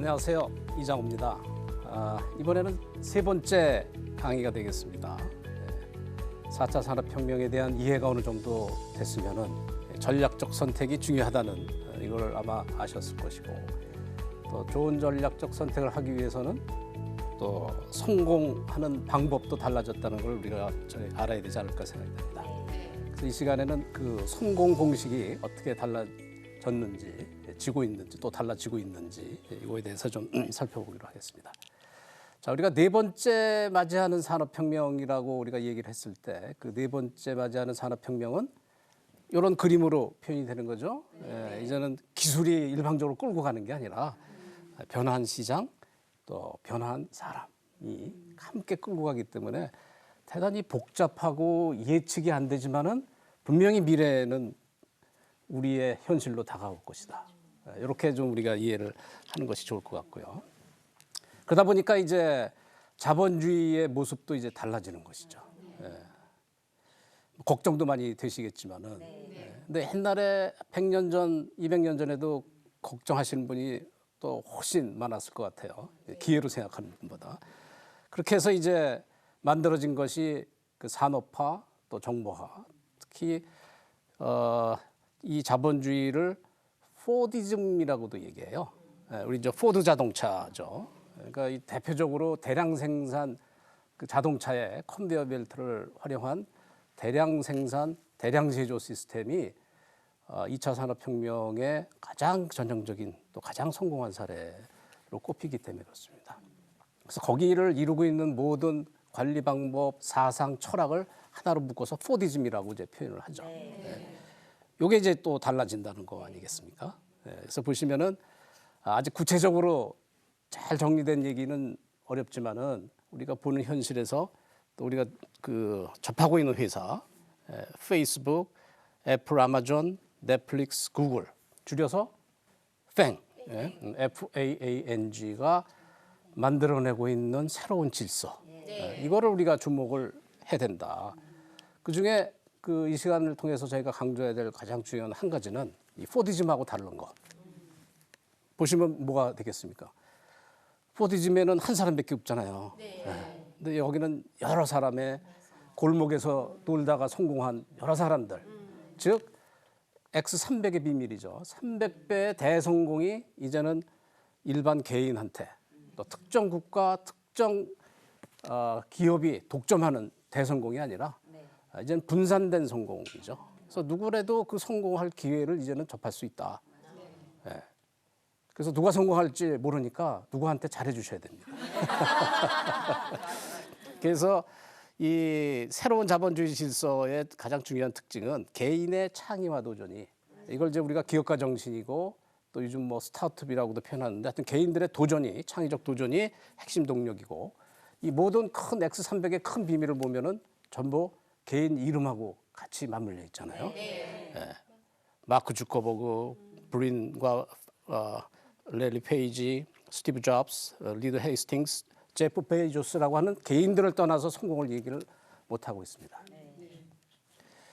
안녕하세요. 이장우입니다. 이번에는 세 번째 강의가 되겠습니다. 4차 산업혁명에 대한 이해가 어느 정도 됐으면은 전략적 선택이 중요하다는 이걸 아마 아셨을 것이고, 또 좋은 전략적 선택을 하기 위해서는 또 성공하는 방법도 달라졌다는 걸 우리가 알아야 되지 않을까 생각이 됩니다. 그래서 이 시간에는 그 성공 공식이 어떻게 달라졌는지, 지고 있는지 또 달라지고 있는지 이거에 대해서 좀 살펴보기로 하겠습니다. 자, 우리가 네 번째 맞이하는 산업혁명이라고 우리가 얘기를 했을 때 그 네 번째 맞이하는 산업혁명은 이런 그림으로 표현이 되는 거죠. 이제는 기술이 일방적으로 끌고 가는 게 아니라 변화한 시장 또 변화한 사람이 함께 끌고 가기 때문에 대단히 복잡하고 예측이 안 되지만은 분명히 미래는 우리의 현실로 다가올 것이다. 이렇게 좀 우리가 이해를 하는 것이 좋을 것 같고요. 그러다 보니까 이제 자본주의의 모습도 이제 달라지는 것이죠. 걱정도 많이 되시겠지만은, 근데 옛날에 100년 전, 200년 전에도 걱정하시는 분이 또 훨씬 많았을 것 같아요. 기회로 생각하는 분보다. 그렇게 해서 이제 만들어진 것이 그 산업화 또 정보화, 특히 이 자본주의를 포디즘이라고도 얘기해요. 우리 이제 포드 자동차죠. 그러니까 이 대표적으로 대량 생산 그 자동차의 컨베이어 벨트를 활용한 대량 생산, 대량 제조 시스템이 2차 산업혁명의 가장 전형적인 또 가장 성공한 사례로 꼽히기 때문에 그렇습니다. 그래서 거기를 이루고 있는 모든 관리 방법, 사상, 철학을 하나로 묶어서 포디즘이라고 이제 표현을 하죠. 이게 이제 또 달라진다는 거 아니겠습니까? 그래서 보시면은 아직 구체적으로 잘 정리된 얘기는 어렵지만은 우리가 보는 현실에서 또 우리가 그 접하고 있는 회사, 페이스북, 애플, 아마존, 넷플릭스, 구글 줄여서 FANG, FAANG가 만들어내고 있는 새로운 질서, 이거를 우리가 주목을 해야 된다. 그중에 그 이 시간을 통해서 저희가 강조해야 될 가장 중요한 한 가지는 이 포디즘하고 다른 거. 보시면 뭐가 되겠습니까? 포디즘에는 한 사람밖에 없잖아요. 근데 여기는 여러 사람의 골목에서 놀다가 성공한 여러 사람들, 즉 X300의 비밀이죠. 300배의 대성공이 이제는 일반 개인한테 또 특정 국가, 특정 기업이 독점하는 대성공이 아니라 이제는 분산된 성공이죠. 그래서 누구라도 그 성공할 기회를 이제는 접할 수 있다. 그래서 누가 성공할지 모르니까 누구한테 잘해 주셔야 됩니다. 그래서 이 새로운 자본주의 질서의 가장 중요한 특징은 개인의 창의와 도전이, 이걸 이제 우리가 기업가 정신이고 또 요즘 뭐 스타트업이라고도 표현하는데, 하여튼 개인들의 도전이, 창의적 도전이 핵심 동력이고, 이 모든 큰 X300의 큰 비밀을 보면은 전부 개인 이름하고 같이 맞물려 있잖아요. 마크 주커버그, 브린과 래리 페이지, 스티브 잡스, 리드 헤이스팅스, 제프 베이조스라고 하는 개인들을 떠나서 성공을 얘기를 못 하고 있습니다.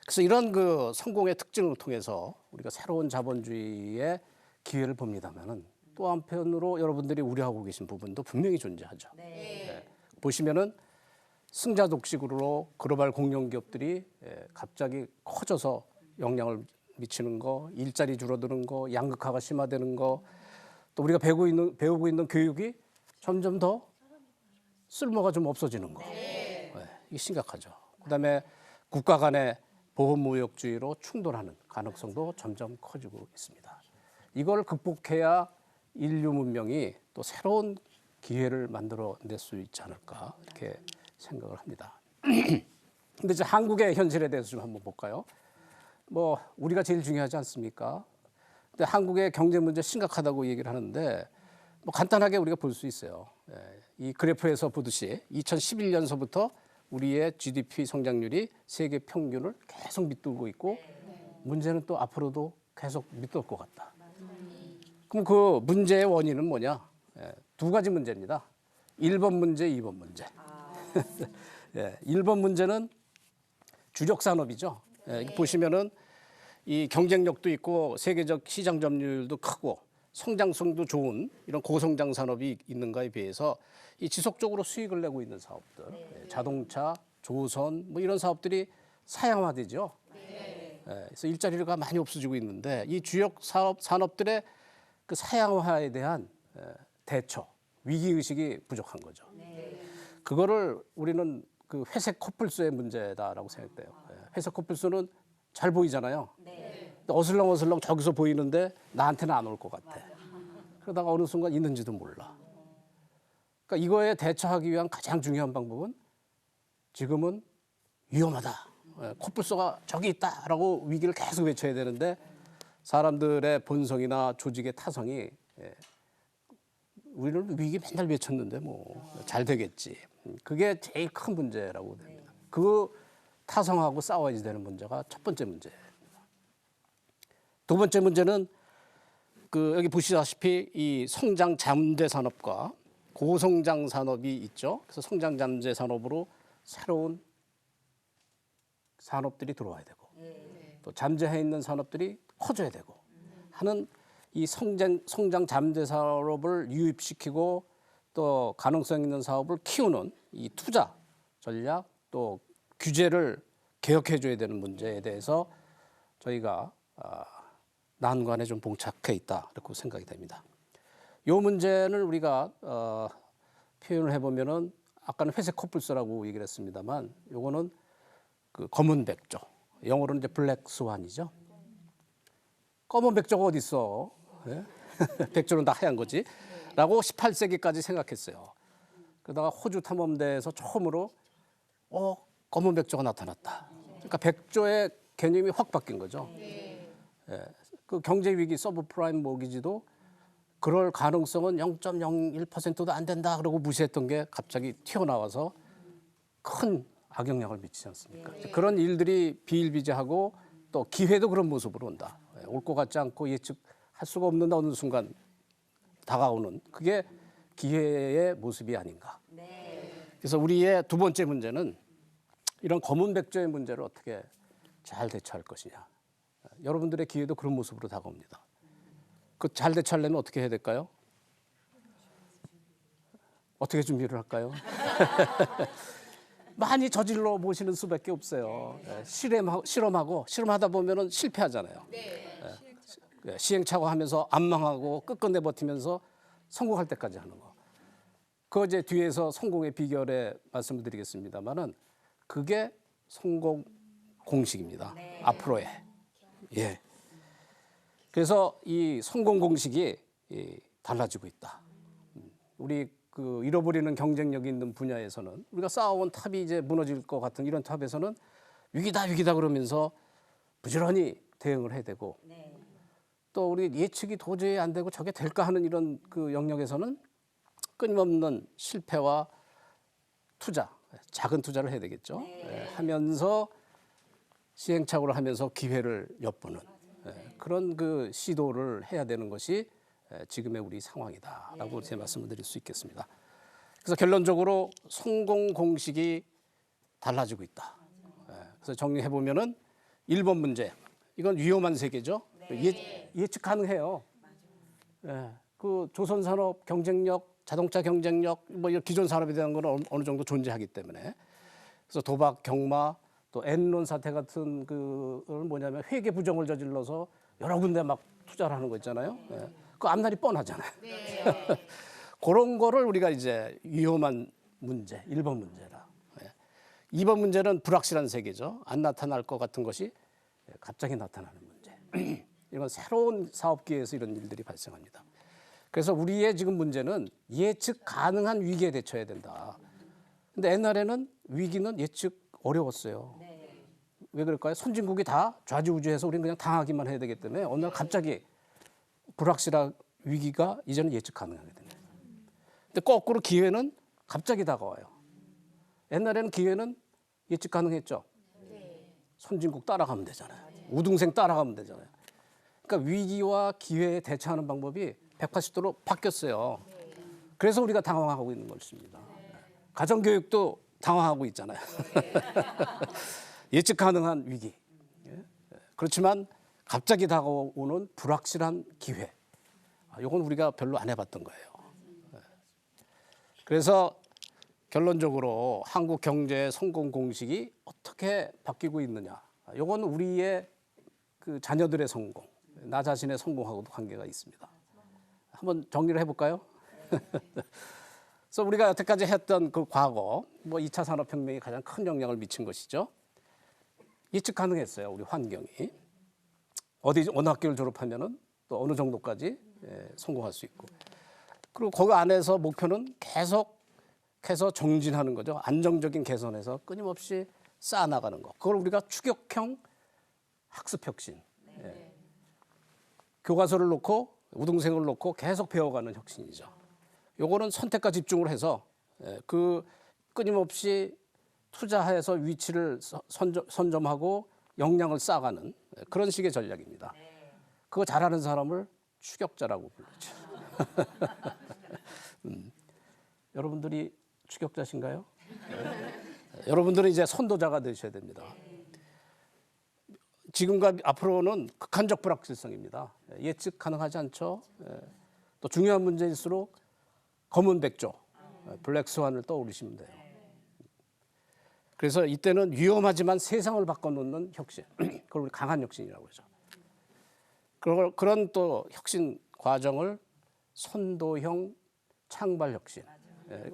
그래서 이런 그 성공의 특징을 통해서 우리가 새로운 자본주의의 기회를 봅니다만은, 또 한편으로 여러분들이 우려하고 계신 부분도 분명히 존재하죠. 보시면은 승자 독식으로 글로벌 공룡 기업들이 갑자기 커져서 영향을 미치는 거, 일자리 줄어드는 거, 양극화가 심화되는 거, 또 우리가 배우고 있는 교육이 점점 더 쓸모가 좀 없어지는 거, 이게 심각하죠. 그다음에 국가 간의 보호무역주의로 충돌하는 가능성도 점점 커지고 있습니다. 이걸 극복해야 인류 문명이 또 새로운 기회를 만들어낼 수 있지 않을까, 이렇게 생각을 합니다. 근데 이제 한국의 현실에 대해서 좀 한번 볼까요? 뭐 우리가 제일 중요하지 않습니까? 근데 한국의 경제 문제 심각하다고 얘기를 하는데, 뭐 간단하게 우리가 볼 수 있어요. 이 그래프에서 보듯이 2011년서부터 우리의 GDP 성장률이 세계 평균을 계속 밑돌고 있고, 문제는 또 앞으로도 계속 밑돌 것 같다. 그럼 그 문제의 원인은 뭐냐? 두 가지 문제입니다. 1번 문제, 2번 문제. 1번 문제는 주력 산업이죠. 보시면은 이 경쟁력도 있고 세계적 시장 점유율도 크고 성장성도 좋은 이런 고성장 산업이 있는가에 비해서 이 지속적으로 수익을 내고 있는 사업들, 자동차, 조선 뭐 이런 사업들이 사양화되죠. 그래서 일자리가 많이 없어지고 있는데 이 주요 산업들의 그 사양화에 대한 대처, 위기 의식이 부족한 거죠. 그거를 우리는 그 회색 코뿔소의 문제다라고 생각돼요. 회색 코뿔소는 잘 보이잖아요. 어슬렁어슬렁 저기서 보이는데 나한테는 안 올 것 같아. 그러다가 어느 순간 있는지도 몰라. 그러니까 이거에 대처하기 위한 가장 중요한 방법은 지금은 위험하다. 코뿔소가 저기 있다라고 위기를 계속 외쳐야 되는데 사람들의 본성이나 조직의 타성이 우리는 위기 맨날 외쳤는데 뭐 잘 되겠지. 그게 제일 큰 문제라고 됩니다. 그 타성하고 싸워야지 되는 문제가 첫 번째 문제예요. 두 번째 문제는 그 여기 보시다시피 이 성장 잠재 산업과 고성장 산업이 있죠. 그래서 성장 잠재 산업으로 새로운 산업들이 들어와야 되고 또 잠재해 있는 산업들이 커져야 되고 하는 이 성장 잠재 산업을 유입시키고 또 가능성 있는 사업을 키우는 이 투자 전략 또 규제를 개혁해 줘야 되는 문제에 대해서 저희가 난관에 좀 봉착해 있다 이렇게 생각이 됩니다. 이 문제는 우리가 표현을 해보면은 아까는 회색 코뿔소라고 얘기를 했습니다만 요거는 그 검은 백조, 영어로는 이제 블랙 스완이죠. 검은 백조가 어디 있어? 예? 백조는 다 하얀 거지. 라고 18세기까지 생각했어요. 그러다가 호주 탐험대에서 처음으로 검은 백조가 나타났다. 그러니까 백조의 개념이 확 바뀐 거죠. 예. 그 경제 위기 서브프라임 모기지도 그럴 가능성은 0.01%도 안 된다 그러고 무시했던 게 갑자기 튀어나와서 큰 악영향을 미치지 않습니까? 그런 일들이 비일비재하고 또 기회도 그런 모습으로 온다. 올 것 같지 않고 예측할 수가 없는 어느 순간 다가오는 그게 기회의 모습이 아닌가. 그래서 우리의 두 번째 문제는 이런 검은 백조의 문제를 어떻게 잘 대처할 것이냐. 여러분들의 기회도 그런 모습으로 다가옵니다. 그 잘 대처하려면 어떻게 해야 될까요? 어떻게 준비를 할까요? 많이 저질러 보시는 수밖에 없어요. 실험하다 보면은 실패하잖아요. 시행착오하면서 안 망하고 끝끝내 버티면서 성공할 때까지 하는 거. 그거 이제 뒤에서 성공의 비결에 말씀을 드리겠습니다만은 그게 성공 공식입니다. 앞으로의. 예. 그래서 이 성공 공식이 달라지고 있다. 우리 그 잃어버리는 경쟁력이 있는 분야에서는 우리가 쌓아온 탑이 이제 무너질 것 같은 이런 탑에서는 위기다 그러면서 부지런히 대응을 해야 되고 또 우리 예측이 도저히 안 되고 저게 될까 하는 이런 그 영역에서는 끊임없는 실패와 투자, 작은 투자를 해야 되겠죠. 하면서 시행착오를 하면서 기회를 엿보는 그런 그 시도를 해야 되는 것이 지금의 우리 상황이다라고 제 말씀을 드릴 수 있겠습니다. 그래서 결론적으로 성공 공식이 달라지고 있다. 그래서 정리해 보면은 1번 문제 이건 위험한 세계죠. 예측 가능해요. 그 조선 산업 경쟁력, 자동차 경쟁력 뭐 이런 기존 산업에 대한 거는 어느 정도 존재하기 때문에 그래서 도박, 경마 또 엔론 사태 같은 그건 뭐냐면 회계 부정을 저질러서 여러 군데 막 투자를 하는 거 있잖아요. 그 앞날이 뻔하잖아요. 그런 거를 우리가 이제 위험한 문제, 1번 문제라. 2번 문제는 불확실한 세계죠. 안 나타날 것 같은 것이 갑자기 나타나는 문제. 이건 새로운 사업 기회에서 이런 일들이 발생합니다. 그래서 우리의 지금 문제는 예측 가능한 위기에 대처해야 된다. 근데 옛날에는 위기는 예측 어려웠어요. 왜 그럴까요? 선진국이 다 좌지우지해서 우리는 그냥 당하기만 해야 되기 때문에 어느 날 갑자기 불확실한 위기가 이제는 예측 가능하게 됩니다. 근데 거꾸로 기회는 갑자기 다가와요. 옛날에는 기회는 예측 가능했죠. 선진국 따라가면 되잖아요. 우등생 따라가면 되잖아요. 그러니까 위기와 기회에 대처하는 방법이 180도로 바뀌었어요. 그래서 우리가 당황하고 있는 것입니다. 가정교육도 당황하고 있잖아요. 예측 가능한 위기. 그렇지만 갑자기 다가오는 불확실한 기회. 이건 우리가 별로 안 해봤던 거예요. 그래서 결론적으로 한국 경제의 성공 공식이 어떻게 바뀌고 있느냐. 이건 우리의 그 자녀들의 성공, 나 자신의 성공하고도 관계가 있습니다. 한번 정리를 해볼까요? 그래서 우리가 여태까지 했던 그 과거, 뭐 2차 산업혁명이 가장 큰 영향을 미친 것이죠. 예측 가능했어요, 우리 환경이. 어느 학교를 졸업하면은 또 어느 정도까지 성공할 수 있고. 그리고 거기 안에서 목표는 계속해서 정진하는 거죠. 안정적인 개선에서 끊임없이 쌓아나가는 거. 그걸 우리가 추격형 학습혁신. 교과서를 놓고 우등생을 놓고 계속 배워가는 혁신이죠. 요거는 선택과 집중을 해서 그 끊임없이 투자해서 위치를 선점하고 역량을 쌓아가는 그런 식의 전략입니다. 그거 잘하는 사람을 추격자라고 부르죠. 여러분들이 추격자신가요? 여러분들은 이제 선도자가 되셔야 됩니다. 지금과 앞으로는 극한적 불확실성입니다. 예측 가능하지 않죠. 또 중요한 문제일수록 검은 백조, 블랙스완을 떠올리시면 돼요. 그래서 이때는 위험하지만 세상을 바꿔놓는 혁신, 그걸 우리 강한 혁신이라고 하죠. 그런 또 혁신 과정을 선도형 창발 혁신,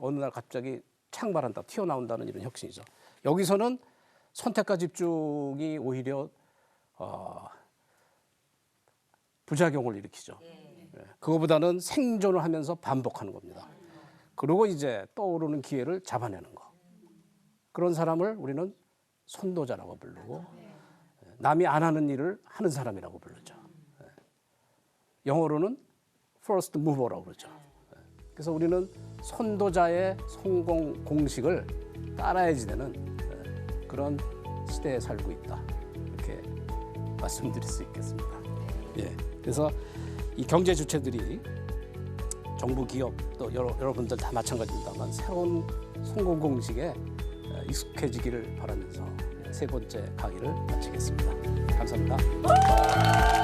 어느 날 갑자기 창발한다, 튀어나온다는 이런 혁신이죠. 여기서는 선택과 집중이 오히려 부작용을 일으키죠. 그거보다는 생존을 하면서 반복하는 겁니다. 그리고 이제 떠오르는 기회를 잡아내는 거. 그런 사람을 우리는 선도자라고 부르고 남이 안 하는 일을 하는 사람이라고 부르죠. 영어로는 first mover라고 그러죠. 그래서 우리는 선도자의 성공 공식을 따라야지 되는 그런 시대에 살고 있다. 이렇게 말씀드릴 수 있겠습니다. 그래서 이 경제 주체들이 정부, 기업 또 여러분들 다 마찬가지입니다만 새로운 성공 공식에 익숙해지기를 바라면서 세 번째 강의를 마치겠습니다. 감사합니다.